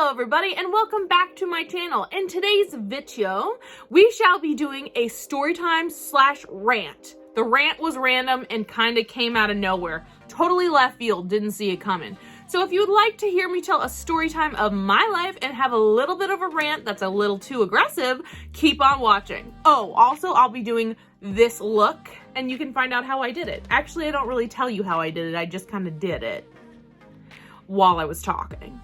Hello everybody and welcome back to my channel. In today's video, we shall be doing a storytime / rant. The rant was random and kind of came out of nowhere. Totally left field, didn't see it coming. So if you would like to hear me tell a story time of my life and have a little bit of a rant that's a little too aggressive, keep on watching. Oh, also I'll be doing this look and you can find out how I did it. Actually, I don't really tell you how I did it. I just kind of did it while I was talking.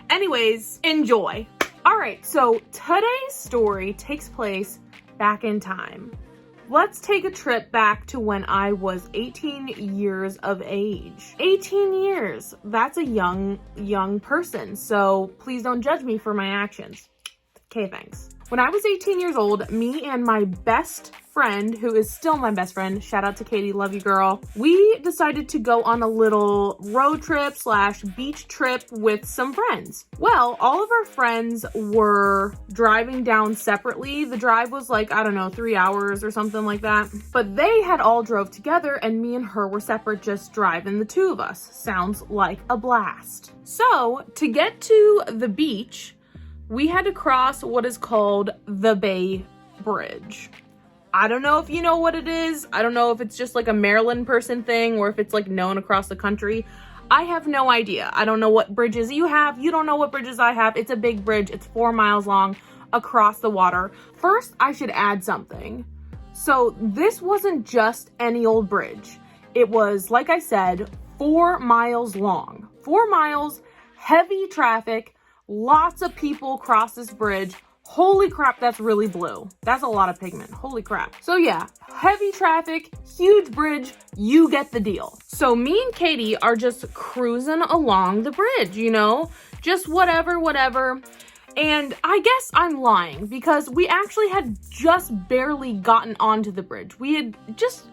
Anyways, enjoy. All right, so today's story takes place back in time. Let's take a trip back to when I was 18 years of age. 18 years, that's a young person, so please don't judge me for my actions. Okay, thanks. When I was 18 years old, me and my best friend, who is still my best friend, shout out to Katie, love you girl, we decided to go on a little road trip / beach trip with some friends. Well, all of our friends were driving down separately. The drive was like, I don't know, 3 hours or something like that. But they had all drove together and me and her were separate, just driving the two of us. Sounds like a blast. So, to get to the beach, we had to cross what is called the Bay Bridge. I don't know if you know what it is. I don't know if it's just like a Maryland person thing or if it's like known across the country. I have no idea. I don't know what bridges you have. You don't know what bridges I have. It's a big bridge. It's 4 miles long across the water. First, I should add something. So this wasn't just any old bridge. It was, like I said, 4 miles long. 4 miles, heavy traffic, lots of people cross this bridge. Holy crap, that's really blue. That's a lot of pigment. Holy crap. So yeah, heavy traffic, huge bridge, you get the deal. So me and Katie are just cruising along the bridge, you know, just whatever. And I guess I'm lying because we actually had just barely gotten onto the bridge. We had just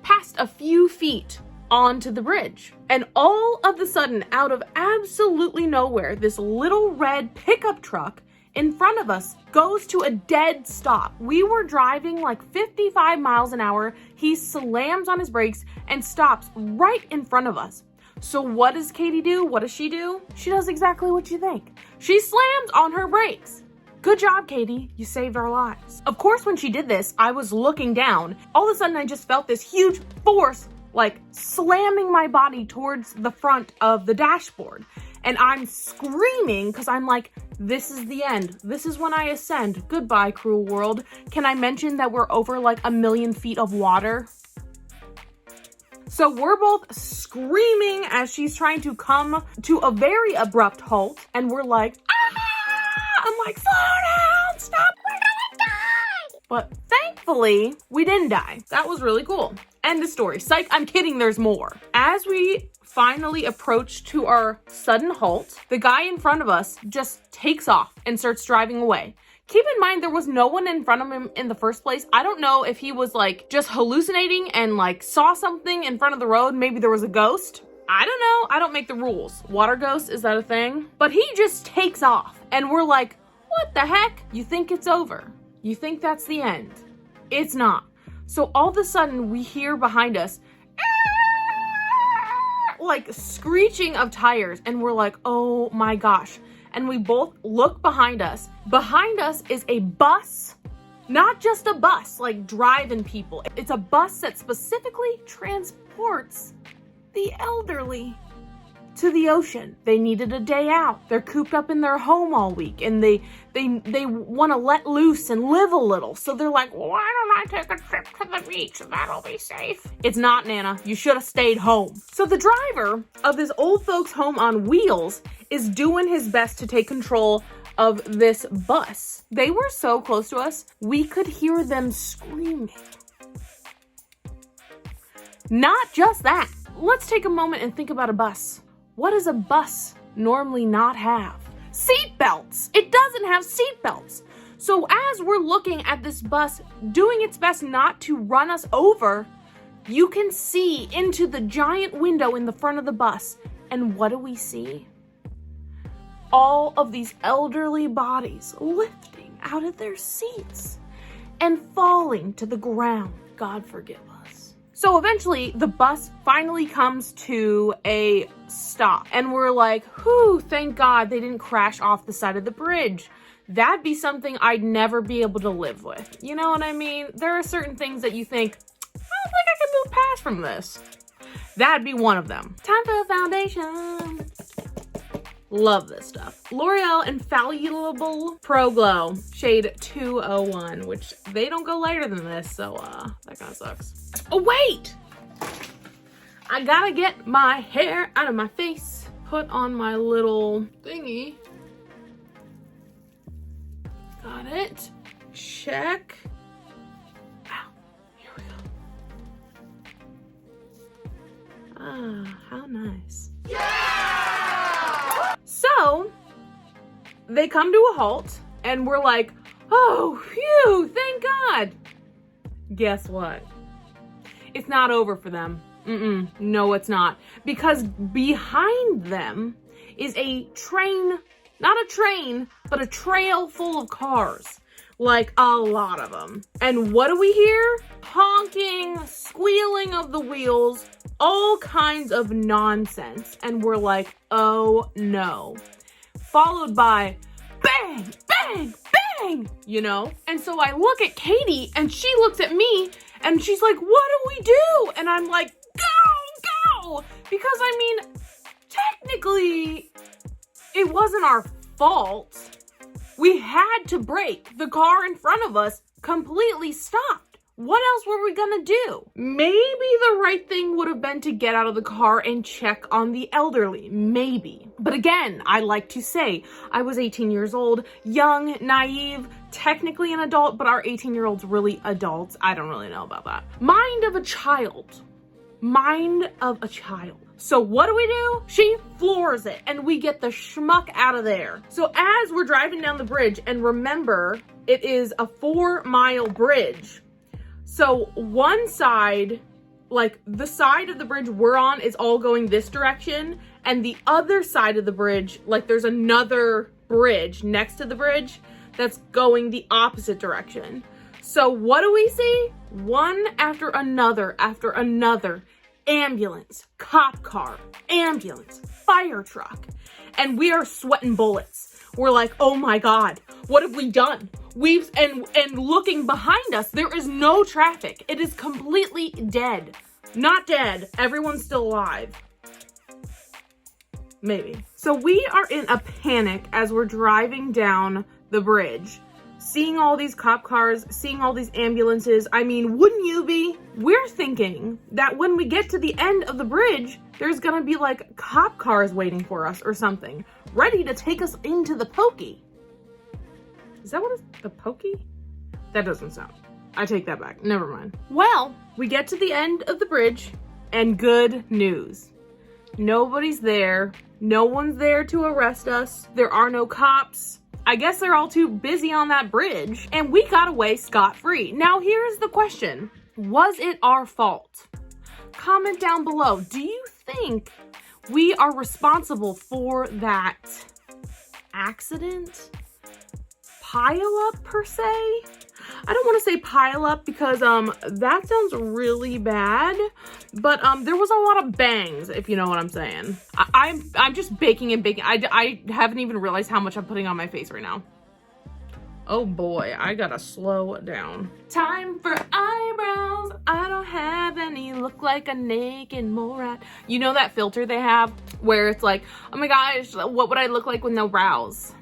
passed a few feet onto the bridge. And all of a sudden, out of absolutely nowhere, this little red pickup truck in front of us goes to a dead stop. We were driving like 55 miles an hour. He slams on his brakes and stops right in front of us. So what does Katie do? What does she do? She does exactly what you think. She slams on her brakes. Good job, Katie. You saved our lives. Of course, when she did this, I was looking down. All of a sudden, I just felt this huge force like slamming my body towards the front of the dashboard. And I'm screaming because I'm like, this is the end. This is when I ascend. Goodbye, cruel world. Can I mention that we're over like 1 million feet of water? So we're both screaming as she's trying to come to a very abrupt halt. And we're like, ah! I'm like, slow down, stop, we're gonna die. But thankfully, we didn't die. That was really cool. End of story. Psych, I'm kidding, there's more. As we finally approach to our sudden halt, the guy in front of us just takes off and starts driving away. Keep in mind, there was no one in front of him in the first place. I don't know if he was like just hallucinating and like saw something in front of the road. Maybe there was a ghost. I don't know. I don't make the rules. Water ghost, is that a thing? But he just takes off and we're like, what the heck? You think it's over. You think that's the end. It's not. So all of a sudden we hear behind us, like screeching of tires, and we're like, oh my gosh. And we both look behind us. Behind us is a bus, not just a bus like driving people. It's a bus that specifically transports the elderly to the ocean. They needed a day out. They're cooped up in their home all week and they want to let loose and live a little. So they're like, well, why don't I take a trip to the beach? That'll be safe. It's not, Nana. You should have stayed home. So the driver of this old folks home on wheels is doing his best to take control of this bus. They were so close to us, we could hear them screaming. Not just that. Let's take a moment and think about a bus. What does a bus normally not have? Seat belts. It doesn't have seat belts. So as we're looking at this bus doing its best not to run us over, you can see into the giant window in the front of the bus. And what do we see? All of these elderly bodies lifting out of their seats and falling to the ground. God forgive us. So eventually the bus finally comes to a stop and we're like, whew, thank God they didn't crash off the side of the bridge. That'd be something I'd never be able to live with. You know what I mean? There are certain things that you think, I don't think I can move past from this. That'd be one of them. Time for foundation. Love this stuff. L'Oreal Infallible Pro Glow, shade 201, which they don't go lighter than this, so that kind of sucks. Oh, wait! I gotta get my hair out of my face. Put on my little thingy. Got it. Check. Wow, here we go. Ah, how nice. Yeah! So, they come to a halt, and we're like, oh, phew, thank God. Guess what? It's not over for them. No, it's not. Because behind them is a train, not a train, but a trail full of cars. Like a lot of them. And what do we hear? Honking, squealing of the wheels, all kinds of nonsense. And we're like, oh no. Followed by bang, bang, bang, you know? And so I look at Katie and she looks at me and she's like, what do we do? And I'm like, go! Because I mean, technically, it wasn't our fault. We had to brake. The car in front of us completely stopped. What else were we gonna do? Maybe the right thing would have been to get out of the car and check on the elderly. Maybe. But again, I like to say, I was 18 years old, young, naive, technically an adult, but are 18-year-olds really adults? I don't really know about that. Mind of a child. Mind of a child. So what do? She floors it and we get the schmuck out of there. So as we're driving down the bridge, and remember, it is a 4-mile bridge. So one side, like the side of the bridge we're on is all going this direction, and the other side of the bridge, like there's another bridge next to the bridge that's going the opposite direction. So what do we see? One after another, ambulance, cop car, ambulance, fire truck, and we are sweating bullets. We're like, oh my God, what have we done? And looking behind us, there is no traffic. It is completely dead. Not dead, everyone's still alive. Maybe. So we are in a panic as we're driving down the bridge, seeing all these cop cars, seeing all these ambulances. I mean, wouldn't you be? We're thinking that when we get to the end of the bridge, there's gonna be like cop cars waiting for us or something, ready to take us into the pokey. Is that what it's, the pokey? That doesn't sound. I take that back, never mind. Well, we get to the end of the bridge and good news. Nobody's there. No one's there to arrest us. There are no cops. I guess they're all too busy on that bridge, and we got away scot-free. Now here's the question. Was it our fault? Comment down below. Do you think we are responsible for that accident? Pile up per se? I don't want to say pile up because that sounds really bad, but there was a lot of bangs, if you know what I'm saying. I'm just baking and baking. I haven't even realized how much I'm putting on my face right now. Oh boy, I gotta slow down. Time for eyebrows. I don't have any. Look like a naked mole rat. You know that filter they have where it's like, oh my gosh, what would I look like with no brows?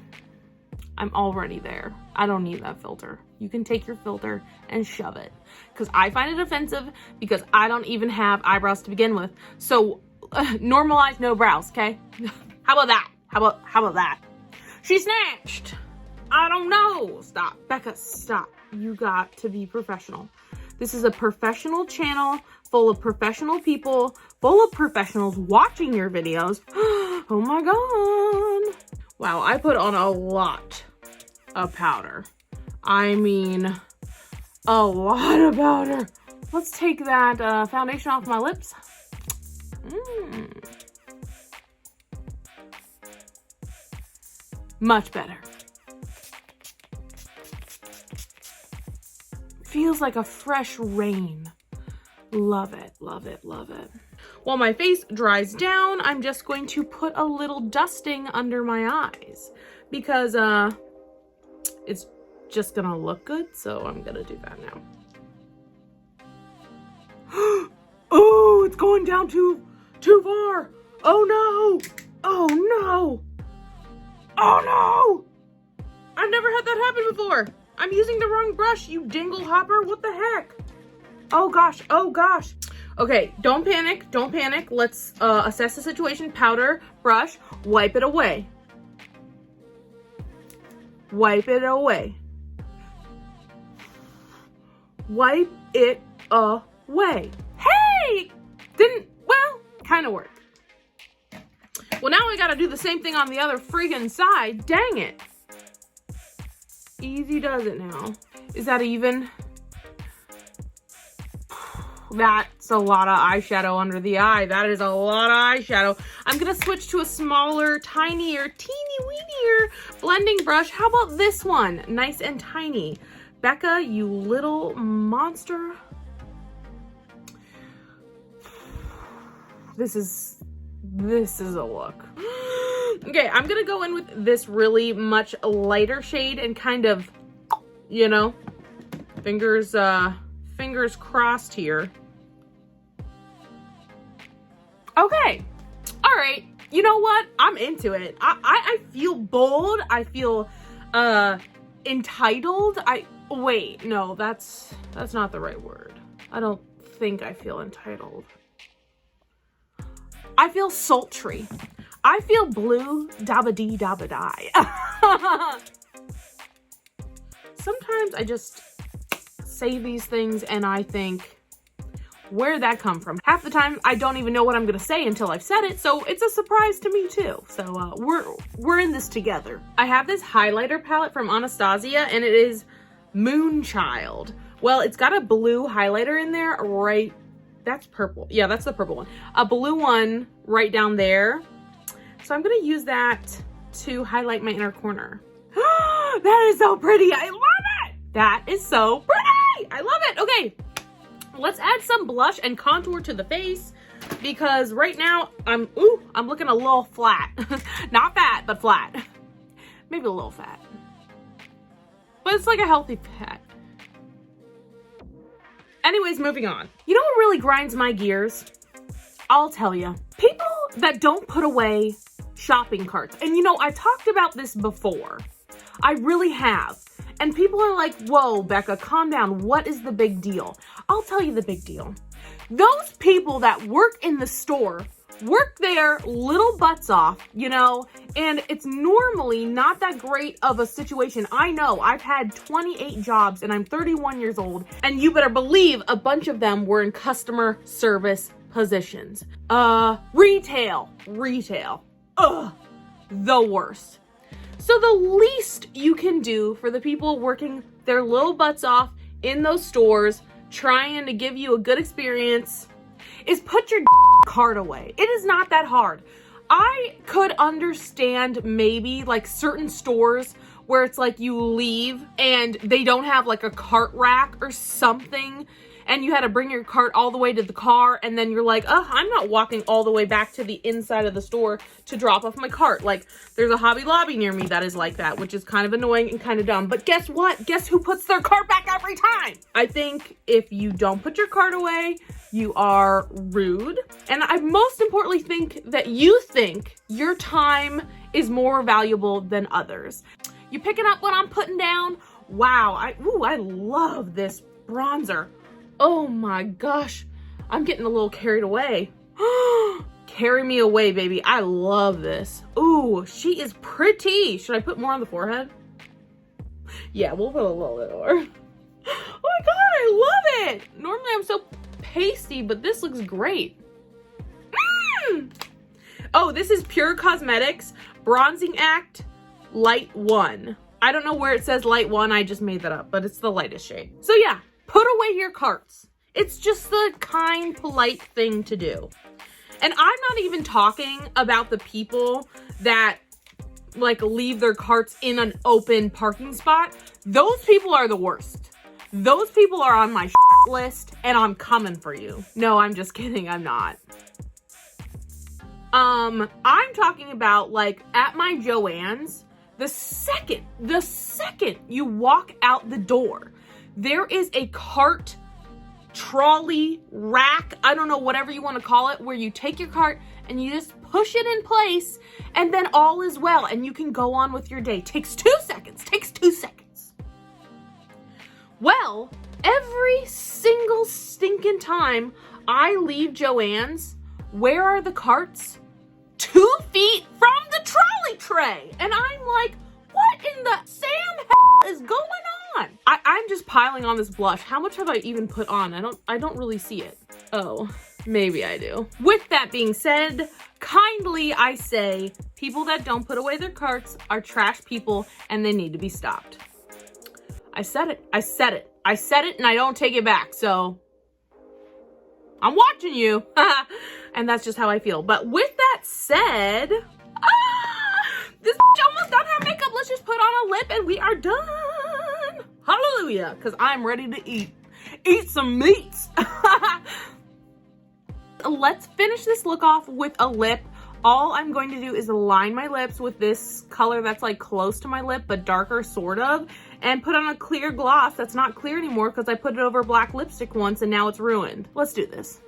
I'm already there. I don't need that filter. You can take your filter and shove it. Because I find it offensive because I don't even have eyebrows to begin with. So normalize no brows, okay? How about that? How about that? She snatched. I don't know. Stop. Becca, stop. You got to be professional. This is a professional channel full of professional people, full of professionals watching your videos. Oh my God. Wow, I put on a lot of powder. I mean, a lot of powder. Let's take that foundation off my lips. Much better. Feels like a fresh rain. Love it, love it, love it. While my face dries down, I'm just going to put a little dusting under my eyes because it's just gonna look good, so I'm gonna do that now. Oh, it's going down too far. Oh no. Oh no. Oh no. I've never had that happen before. I'm using the wrong brush, you dingle hopper. What the heck? Oh gosh, oh gosh. Okay, don't panic, don't panic. Let's assess the situation. Powder, brush, wipe it away. Wipe it away. Wipe it away. Hey! Well, kind of worked. Well, now I gotta do the same thing on the other friggin' side. Dang it. Easy does it now. Is that even? That's a lot of eyeshadow under the eye. That is a lot of eyeshadow. I'm gonna switch to a smaller, tinier, teeny-weenier blending brush. How about this one? Nice and tiny. Becca, you little monster. This is a look. Okay, I'm gonna go in with this really much lighter shade and kind of, you know, fingers crossed here. Okay, all right. You know what? I'm into it. I feel bold. I feel entitled. Wait, no, that's not the right word. I don't think I feel entitled. I feel sultry. I feel blue dabba-dee dabba-die. Sometimes I just say these things and I think, where'd that come from? Half the time I don't even know what I'm gonna say until I've said it, so it's a surprise to me too. So we're in this together. I have this highlighter palette from Anastasia and it is Moonchild. Well, it's got a blue highlighter in there, right? That's purple. Yeah, that's the purple one. A blue one right down there. So I'm gonna use that to highlight my inner corner. That is so pretty. I love it. That is so pretty. I love it. Okay, let's add some blush and contour to the face because right now I'm looking a little flat. Not fat, but flat. Maybe a little fat. But it's like a healthy fat. Anyways, moving on. You know what really grinds my gears? I'll tell you. People that don't put away shopping carts. And you know, I talked about this before. I really have. And people are like, whoa, Becca, calm down. What is the big deal? I'll tell you the big deal. Those people that work in the store work their little butts off, you know, and it's normally not that great of a situation. I know, I've had 28 jobs and I'm 31 years old, and you better believe a bunch of them were in customer service positions. Retail. Ugh, the worst. So the least you can do for the people working their little butts off in those stores, trying to give you a good experience, is put your cart away. It is not that hard. I could understand maybe like certain stores where it's like you leave and they don't have like a cart rack or something and you had to bring your cart all the way to the car and then you're like, oh, I'm not walking all the way back to the inside of the store to drop off my cart. Like there's a Hobby Lobby near me that is like that, which is kind of annoying and kind of dumb. But guess what? Guess who puts their cart back every time? I think if you don't put your cart away, you are rude. And I most importantly think that you think your time is more valuable than others. You picking up what I'm putting down? Wow, I love this bronzer. Oh my gosh, I'm getting a little carried away. Carry me away, baby. I love this. Ooh, she is pretty. Should I put more on the forehead? Yeah, we'll put a little bit more. Oh my God, I love it. Normally I'm so pasty, but this looks great. Oh, this is Pure Cosmetics Bronzing Act Light 1. I don't know where it says Light 1. I just made that up, but it's the lightest shade. So yeah, put away your carts. It's just the kind, polite thing to do. And I'm not even talking about the people that like leave their carts in an open parking spot. Those people are the worst. Those people are on my list and I'm coming for you. No, I'm just kidding. I'm not. I'm talking about like at my Joann's, the second you walk out the door, there is a cart, trolley, rack, I don't know, whatever you want to call it, where you take your cart and you just push it in place and then all is well and you can go on with your day. Takes 2 seconds. Well, every single stinking time I leave Joann's, where are the carts? 2 feet from the trolley tray. And I'm like, what in the Sam is going on? I'm just piling on this blush. How much have I even put on? I don't really see it. Oh, maybe I do. With that being said, kindly I say, people that don't put away their carts are trash people and they need to be stopped. I said it and I don't take it back. So I'm watching you. And that's just how I feel. But with that said, this almost done her makeup. Let's just put on a lip and we are done. Hallelujah. Because I'm ready to eat some meats. Let's finish this look off with a lip. All I'm going to do is line my lips with this color that's like close to my lip, but darker sort of, and put on a clear gloss that's not clear anymore because I put it over black lipstick once and now it's ruined. Let's do this.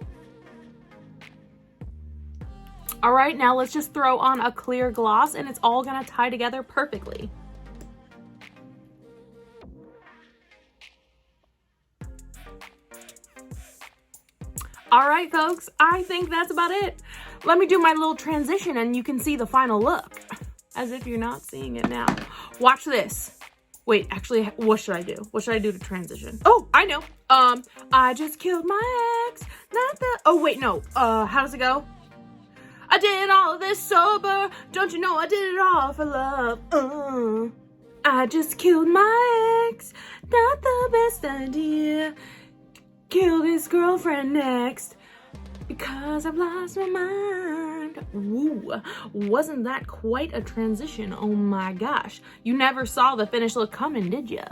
All right, now let's just throw on a clear gloss and it's all gonna tie together perfectly. All right, folks, I think that's about it. Let me do my little transition and you can see the final look. As if you're not seeing it now. Watch this. Wait, actually, what should I do? What should I do to transition? Oh, I know. I just killed my ex, not the... Oh, wait, no. How does it go? I did all of this sober. Don't you know I did it all for love? I just killed my ex, not the best idea. Killed his girlfriend next because I've lost my mind. Ooh, wasn't that quite a transition? Oh my gosh. You never saw the finished look coming, did ya?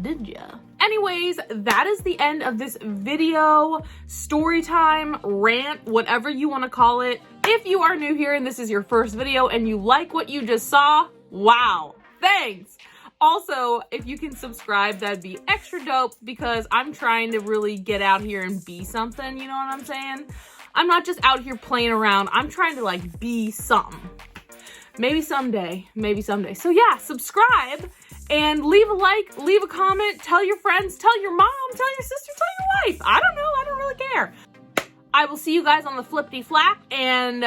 Did ya? Anyways, that is the end of this video, story time, rant, whatever you want to call it. If you are new here and this is your first video and you like what you just saw, wow, thanks. Also, if you can subscribe, that'd be extra dope because I'm trying to really get out here and be something, you know what I'm saying? I'm not just out here playing around. I'm trying to like be something. Maybe someday, So yeah, subscribe and leave a like, leave a comment, tell your friends, tell your mom, tell your sister, tell your wife. I don't know, I don't really care. I will see you guys on the flippity flap and